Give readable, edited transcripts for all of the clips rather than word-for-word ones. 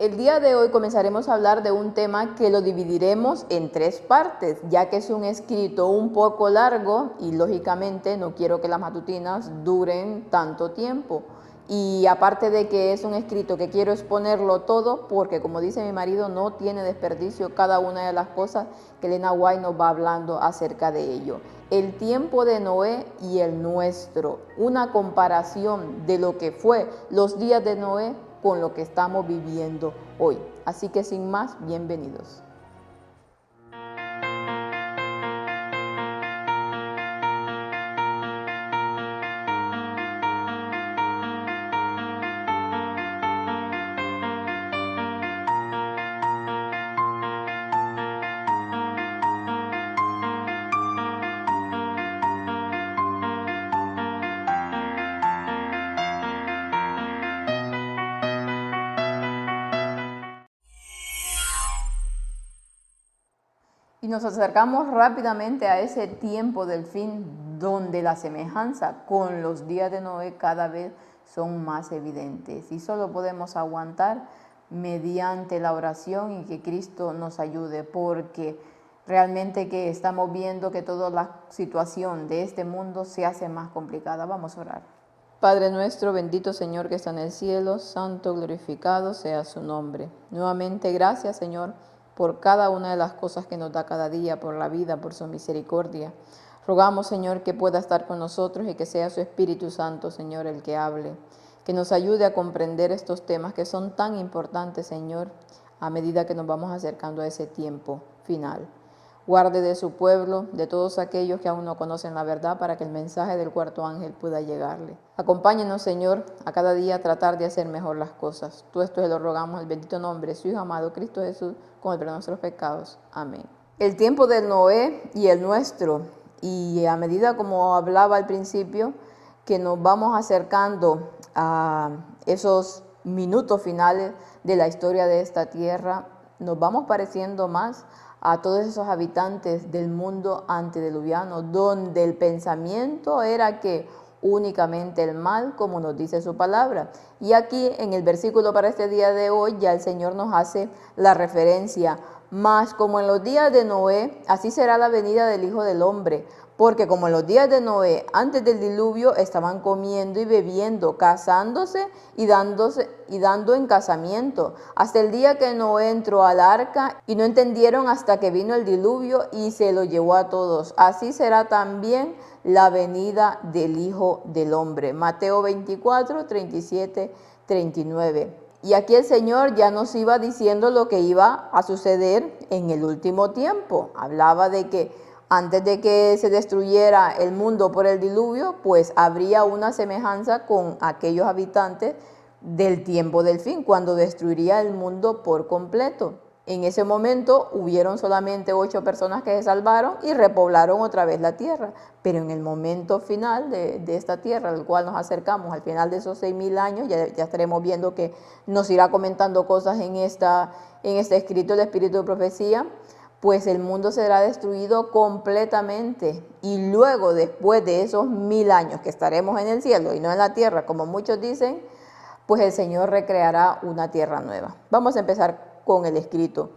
El día de hoy comenzaremos a hablar de un tema que lo dividiremos en 3 partes, ya que es un escrito un poco largo y lógicamente no quiero que las matutinas duren tanto tiempo. Y aparte de que es un escrito que quiero exponerlo todo, porque como dice mi marido, no tiene desperdicio cada una de las cosas que Elena White nos va hablando acerca de ello. El tiempo de Noé y el nuestro, una comparación de lo que fue los días de Noé con lo que estamos viviendo hoy. Así que sin más, bienvenidos. Y nos acercamos rápidamente a ese tiempo del fin donde la semejanza con los días de Noé cada vez son más evidentes y solo podemos aguantar mediante la oración y que Cristo nos ayude, porque realmente que estamos viendo que toda la situación de este mundo se hace más complicada. Vamos a orar. Padre nuestro, bendito Señor que está en el cielo, santo, glorificado sea su nombre. Nuevamente, gracias Señor por cada una de las cosas que nos da cada día, por la vida, por su misericordia. Rogamos, Señor, que pueda estar con nosotros y que sea su Espíritu Santo, Señor, el que hable, que nos ayude a comprender estos temas que son tan importantes, Señor, a medida que nos vamos acercando a ese tiempo final. Guarde de su pueblo, de todos aquellos que aún no conocen la verdad, para que el mensaje del cuarto ángel pueda llegarle. Acompáñenos, Señor, a cada día a tratar de hacer mejor las cosas. Todo esto se lo rogamos en el bendito nombre de su Hijo amado, Cristo Jesús, con el perdón de nuestros pecados. Amén. El tiempo de Noé y el nuestro, y a medida como hablaba al principio, que nos vamos acercando a esos minutos finales de la historia de esta tierra, nos vamos pareciendo más a todos esos habitantes del mundo antediluviano, donde el pensamiento era que únicamente el mal, como nos dice su palabra. Y aquí en el versículo para este día de hoy ya el Señor nos hace la referencia: mas como en los días de Noé, así será la venida del Hijo del Hombre. Porque como en los días de Noé, antes del diluvio, estaban comiendo y bebiendo, casándose y dando en casamiento, hasta el día que Noé entró al arca, y no entendieron hasta que vino el diluvio y se lo llevó a todos. Así será también la venida del Hijo del Hombre. Mateo 24, 37, 39. Y aquí el Señor ya nos iba diciendo lo que iba a suceder en el último tiempo. Hablaba de que antes de que se destruyera el mundo por el diluvio, pues habría una semejanza con aquellos habitantes del tiempo del fin, cuando destruiría el mundo por completo. En ese momento hubieron solamente 8 personas que se salvaron y repoblaron otra vez la tierra. Pero en el momento final de esta tierra, al cual nos acercamos, al final de esos 6,000 años, ya estaremos viendo que nos irá comentando cosas en este escrito, el Espíritu de Profecía, pues el mundo será destruido completamente. Y luego, después de esos 1,000 años que estaremos en el cielo y no en la tierra, como muchos dicen, pues el Señor recreará una tierra nueva. Vamos a empezar con el escrito.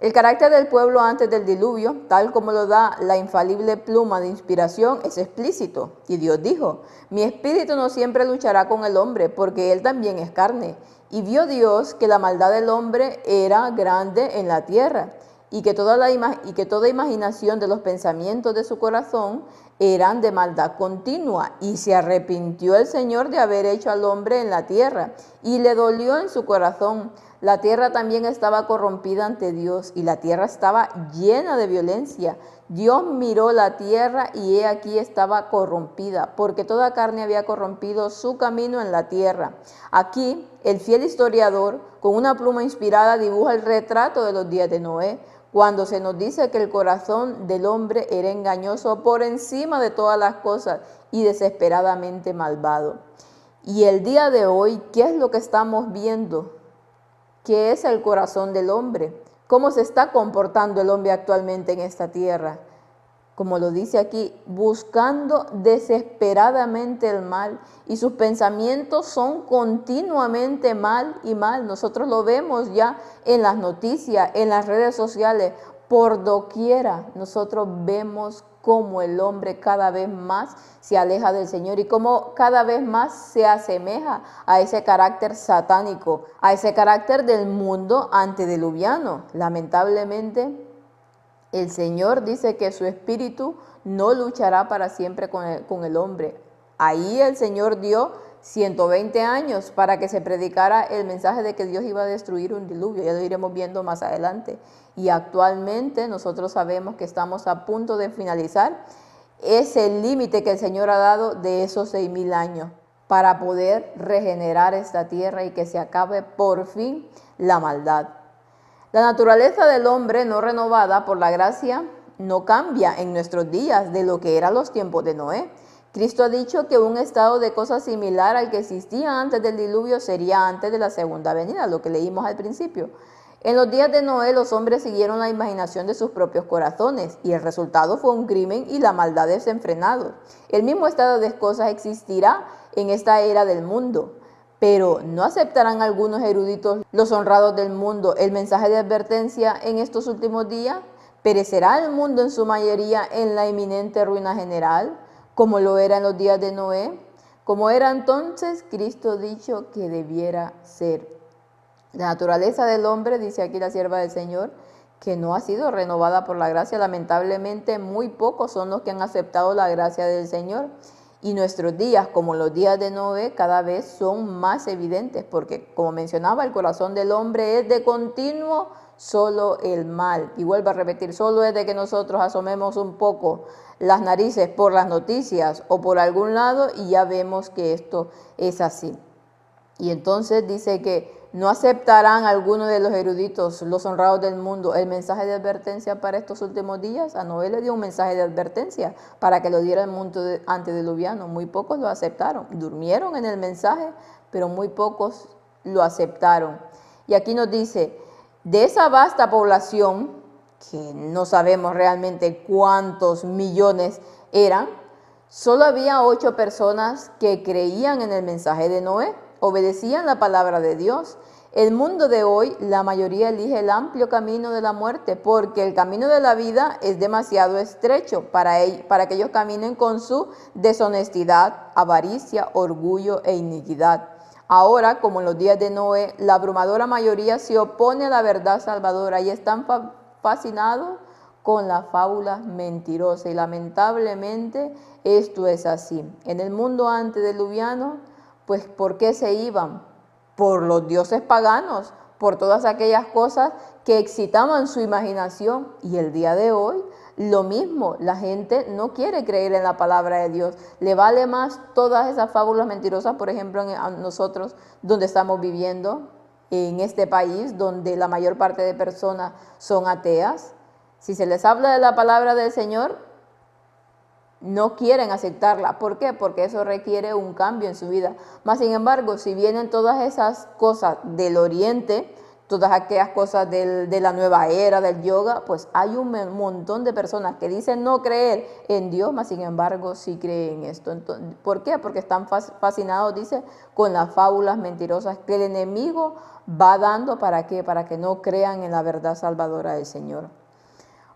El carácter del pueblo antes del diluvio, tal como lo da la infalible pluma de inspiración, es explícito. Y Dios dijo: mi espíritu no siempre luchará con el hombre, porque él también es carne. Y vio Dios que la maldad del hombre era grande en la tierra, y que toda imaginación de los pensamientos de su corazón eran de maldad continua. Y se arrepintió el Señor de haber hecho al hombre en la tierra, y le dolió en su corazón. La tierra también estaba corrompida ante Dios, y la tierra estaba llena de violencia. Dios miró la tierra, y he aquí estaba corrompida, porque toda carne había corrompido su camino en la tierra. Aquí el fiel historiador, con una pluma inspirada, dibuja el retrato de los días de Noé, cuando se nos dice que el corazón del hombre era engañoso por encima de todas las cosas y desesperadamente malvado. Y el día de hoy, ¿qué es lo que estamos viendo? ¿Qué es el corazón del hombre? ¿Cómo se está comportando el hombre actualmente en esta tierra? como lo dice aquí, buscando desesperadamente el mal, y sus pensamientos son continuamente mal y mal. Nosotros lo vemos ya en las noticias, en las redes sociales, por doquiera. Nosotros vemos cómo el hombre cada vez más se aleja del Señor y cómo cada vez más se asemeja a ese carácter satánico, a ese carácter del mundo antediluviano. Lamentablemente, el Señor dice que su espíritu no luchará para siempre con el hombre. Ahí el Señor dio 120 años para que se predicara el mensaje de que Dios iba a destruir un diluvio. Ya lo iremos viendo más adelante. Y actualmente nosotros sabemos que estamos a punto de finalizar ese límite que el Señor ha dado de esos 6,000 años para poder regenerar esta tierra y que se acabe por fin la maldad. La naturaleza del hombre no renovada por la gracia no cambia en nuestros días de lo que eran los tiempos de Noé. Cristo ha dicho que un estado de cosas similar al que existía antes del diluvio sería antes de la segunda venida, lo que leímos al principio. En los días de Noé los hombres siguieron la imaginación de sus propios corazones y el resultado fue un crimen y la maldad desenfrenado. El mismo estado de cosas existirá en esta era del mundo. Pero ¿no aceptarán algunos eruditos, los honrados del mundo, el mensaje de advertencia en estos últimos días? ¿Perecerá el mundo en su mayoría en la inminente ruina general, como lo era en los días de Noé? Como era entonces, Cristo dicho que debiera ser. La naturaleza del hombre, dice aquí la sierva del Señor, que no ha sido renovada por la gracia. Lamentablemente, muy pocos son los que han aceptado la gracia del Señor. Y nuestros días, como los días de Noé, cada vez son más evidentes, porque como mencionaba, el corazón del hombre es de continuo solo el mal. Y vuelvo a repetir, solo es de que nosotros asomemos un poco las narices por las noticias o por algún lado y ya vemos que esto es así. Y entonces dice que no aceptarán algunos de los eruditos, los honrados del mundo, el mensaje de advertencia para estos últimos días. A Noé le dio un mensaje de advertencia para que lo diera el mundo antediluviano. Muy pocos lo aceptaron. Durmieron en el mensaje, pero muy pocos lo aceptaron. Y aquí nos dice, de esa vasta población, que no sabemos realmente cuántos millones eran, solo había 8 personas que creían en el mensaje de Noé, obedecían la palabra de Dios. El mundo de hoy, la mayoría elige el amplio camino de la muerte, porque el camino de la vida es demasiado estrecho para que ellos caminen con su deshonestidad, avaricia, orgullo e iniquidad. Ahora, como en los días de Noé, la abrumadora mayoría se opone a la verdad salvadora y están fascinados con las fábulas mentirosas. Y lamentablemente esto es así. En el mundo antediluviano, pues ¿por qué se iban? Por los dioses paganos, por todas aquellas cosas que excitaban su imaginación. Y el día de hoy, lo mismo, la gente no quiere creer en la palabra de Dios. Le vale más todas esas fábulas mentirosas, por ejemplo, a nosotros donde estamos viviendo, en este país, donde la mayor parte de personas son ateas. Si se les habla de la palabra del Señor, no quieren aceptarla. ¿Por qué? Porque eso requiere un cambio en su vida. Mas, sin embargo, si vienen todas esas cosas del oriente, todas aquellas cosas de la nueva era, del yoga, pues hay un montón de personas que dicen no creer en Dios, mas sin embargo sí creen esto. Entonces, ¿por qué? Porque están fascinados, dice, con las fábulas mentirosas que el enemigo va dando. ¿Para qué? Para que no crean en la verdad salvadora del Señor.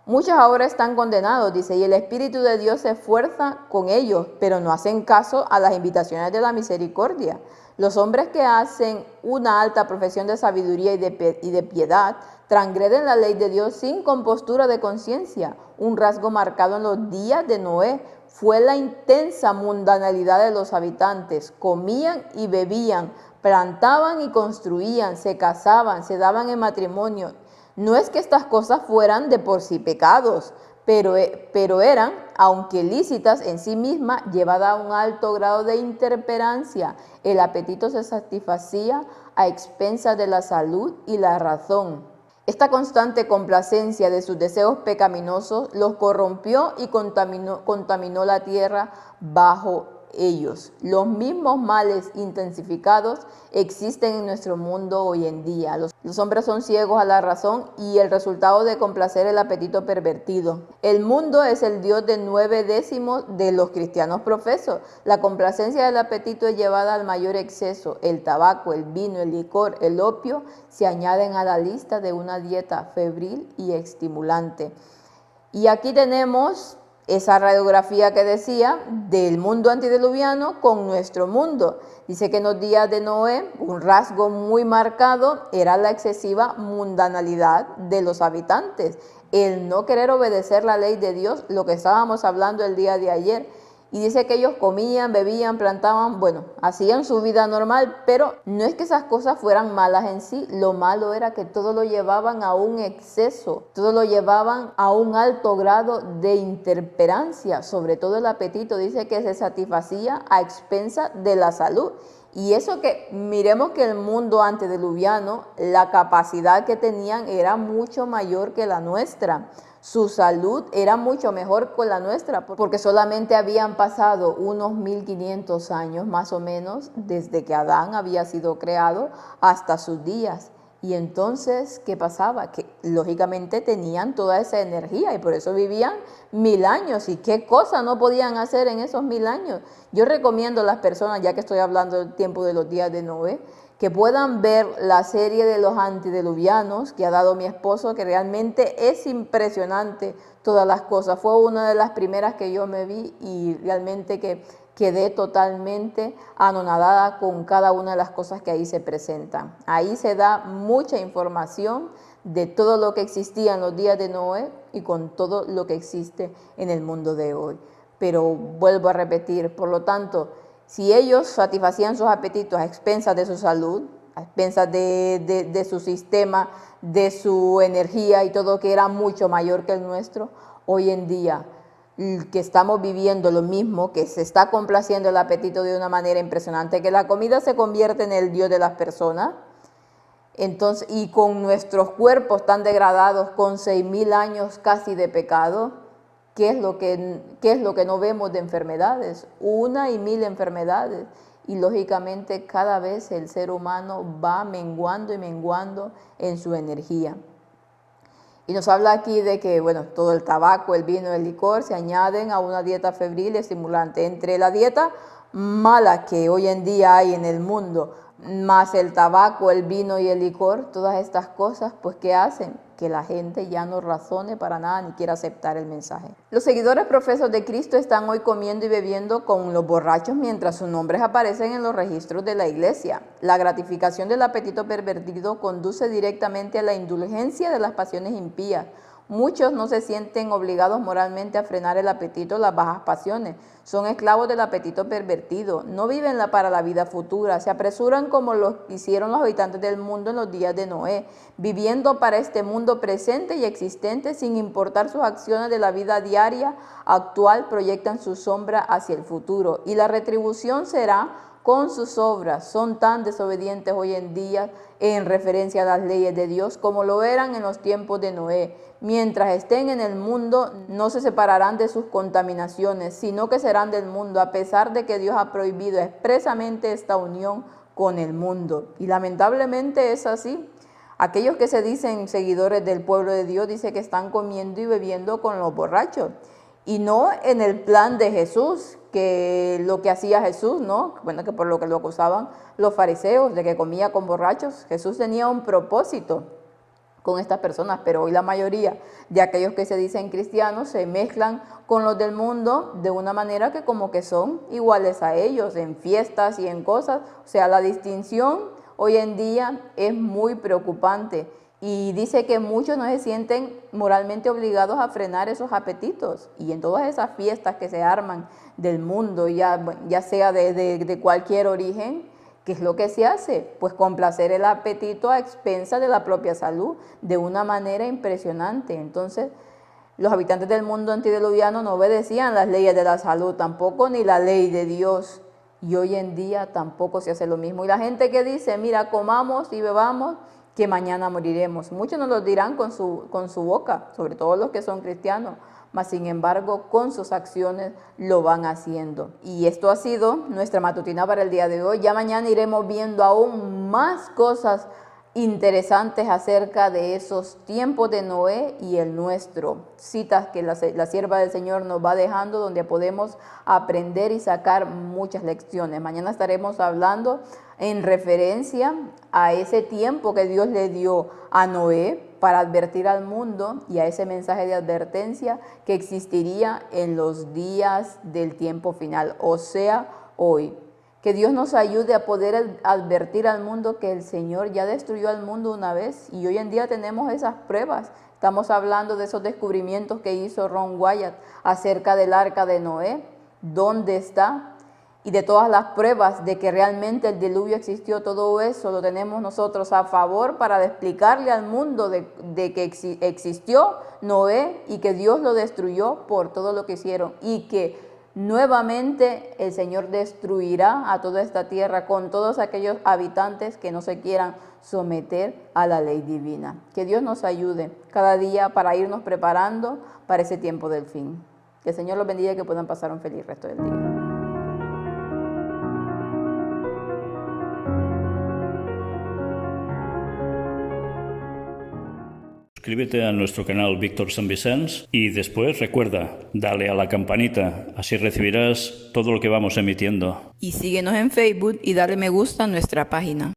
Muchos ahora están condenados, dice, y el Espíritu de Dios se esfuerza con ellos, pero no hacen caso a las invitaciones de la misericordia. Los hombres que hacen una alta profesión de sabiduría y de piedad transgreden la ley de Dios sin compostura de conciencia. Un rasgo marcado en los días de Noé fue la intensa mundanalidad de los habitantes. Comían y bebían, plantaban y construían, se casaban, se daban en matrimonio. No es que estas cosas fueran de por sí pecados, pero eran, aunque lícitas en sí mismas, llevadas a un alto grado de intemperancia. El apetito se satisfacía a expensas de la salud y la razón. Esta constante complacencia de sus deseos pecaminosos los corrompió y contaminó la tierra bajo ellos. Los mismos males intensificados existen en nuestro mundo hoy en día. Los hombres son ciegos a la razón y el resultado de complacer el apetito pervertido. El mundo es el Dios de 9/10 de los cristianos profesos. La complacencia del apetito es llevada al mayor exceso. El tabaco, el vino, el licor, el opio se añaden a la lista de una dieta febril y estimulante. Y aquí tenemos esa radiografía que decía del mundo antediluviano con nuestro mundo. Dice que en los días de Noé un rasgo muy marcado era la excesiva mundanalidad de los habitantes, el no querer obedecer la ley de Dios, lo que estábamos hablando el día de ayer. Y dice que ellos comían, bebían, plantaban, bueno, hacían su vida normal, pero no es que esas cosas fueran malas en sí, lo malo era que todo lo llevaban a un exceso, todo lo llevaban a un alto grado de intemperancia, sobre todo el apetito, dice que se satisfacía a expensas de la salud. Y eso que miremos que el mundo antediluviano, la capacidad que tenían era mucho mayor que la nuestra. Su salud era mucho mejor que la nuestra, porque solamente habían pasado unos 1500 años más o menos desde que Adán había sido creado hasta sus días. Y entonces, ¿qué pasaba? Que lógicamente tenían toda esa energía y por eso vivían 1000 años. ¿Y qué cosa no podían hacer en esos 1000 años? Yo recomiendo a las personas, ya que estoy hablando del tiempo de los días de Noé, que puedan ver la serie de los antediluvianos que ha dado mi esposo, que realmente es impresionante todas las cosas. Fue una de las primeras que yo me vi y realmente que quedé totalmente anonadada con cada una de las cosas que ahí se presentan. Ahí se da mucha información de todo lo que existía en los días de Noé y con todo lo que existe en el mundo de hoy. Pero vuelvo a repetir, por lo tanto, si ellos satisfacían sus apetitos a expensas de su salud, a expensas de su sistema, de su energía y todo que era mucho mayor que el nuestro, hoy en día que estamos viviendo lo mismo, que se está complaciendo el apetito de una manera impresionante, que la comida se convierte en el Dios de las personas, entonces, y con nuestros cuerpos tan degradados, con 6000 años casi de pecado, ¿qué es lo que no vemos de enfermedades? 1 y 1000 enfermedades. Y lógicamente cada vez el ser humano va menguando y menguando en su energía. Y nos habla aquí de que, bueno, todo el tabaco, el vino, el licor se añaden a una dieta febril y estimulante. Entre la dieta mala que hoy en día hay en el mundo, más el tabaco, el vino y el licor, todas estas cosas, pues ¿qué hacen? Que la gente ya no razone para nada ni quiera aceptar el mensaje. Los seguidores profesos de Cristo están hoy comiendo y bebiendo con los borrachos mientras sus nombres aparecen en los registros de la iglesia. La gratificación del apetito pervertido conduce directamente a la indulgencia de las pasiones impías. Muchos no se sienten obligados moralmente a frenar el apetito, las bajas pasiones. Son esclavos del apetito pervertido. No viven para la vida futura. Se apresuran como lo hicieron los habitantes del mundo en los días de Noé, viviendo para este mundo presente y existente sin importar sus acciones de la vida diaria actual, proyectan su sombra hacia el futuro. Y la retribución será con sus obras. Son tan desobedientes hoy en día en referencia a las leyes de Dios como lo eran en los tiempos de Noé. Mientras estén en el mundo, no se separarán de sus contaminaciones, sino que serán del mundo, a pesar de que Dios ha prohibido expresamente esta unión con el mundo. Y lamentablemente es así. Aquellos que se dicen seguidores del pueblo de Dios, dice que están comiendo y bebiendo con los borrachos. Y no en el plan de Jesús, que lo que hacía Jesús, ¿no? Bueno, que por lo que lo acusaban los fariseos, de que comía con borrachos. Jesús tenía un propósito con estas personas, pero hoy la mayoría de aquellos que se dicen cristianos se mezclan con los del mundo de una manera que como que son iguales a ellos en fiestas y en cosas. O sea, la distinción hoy en día es muy preocupante y dice que muchos no se sienten moralmente obligados a frenar esos apetitos, y en todas esas fiestas que se arman del mundo, ya sea de cualquier origen, ¿qué es lo que se hace? Pues complacer el apetito a expensas de la propia salud de una manera impresionante. Entonces, los habitantes del mundo antediluviano no obedecían las leyes de la salud, tampoco ni la ley de Dios. Y hoy en día tampoco se hace lo mismo. Y la gente que dice, mira, comamos y bebamos, que mañana moriremos. Muchos nos lo dirán con su boca, sobre todo los que son cristianos. mas sin embargo con sus acciones lo van haciendo. Y esto ha sido nuestra matutina para el día de hoy. Ya mañana iremos viendo aún más cosas interesantes acerca de esos tiempos de Noé y el nuestro. Citas que la sierva del Señor nos va dejando donde podemos aprender y sacar muchas lecciones. Mañana estaremos hablando en referencia a ese tiempo que Dios le dio a Noé para advertir al mundo y a ese mensaje de advertencia que existiría en los días del tiempo final, o sea, hoy. Que Dios nos ayude a poder advertir al mundo que el Señor ya destruyó al mundo una vez y hoy en día tenemos esas pruebas. Estamos hablando de esos descubrimientos que hizo Ron Wyatt acerca del arca de Noé, dónde está, y de todas las pruebas de que realmente el diluvio existió. Todo eso lo tenemos nosotros a favor para explicarle al mundo de que existió Noé y que Dios lo destruyó por todo lo que hicieron y que nuevamente el Señor destruirá a toda esta tierra con todos aquellos habitantes que no se quieran someter a la ley divina. Que Dios nos ayude cada día para irnos preparando para ese tiempo del fin. Que el Señor los bendiga y que puedan pasar un feliz resto del día. Suscríbete a nuestro canal Víctor San Vicens y después recuerda, dale a la campanita, así recibirás todo lo que vamos emitiendo. Y síguenos en Facebook y dale me gusta a nuestra página.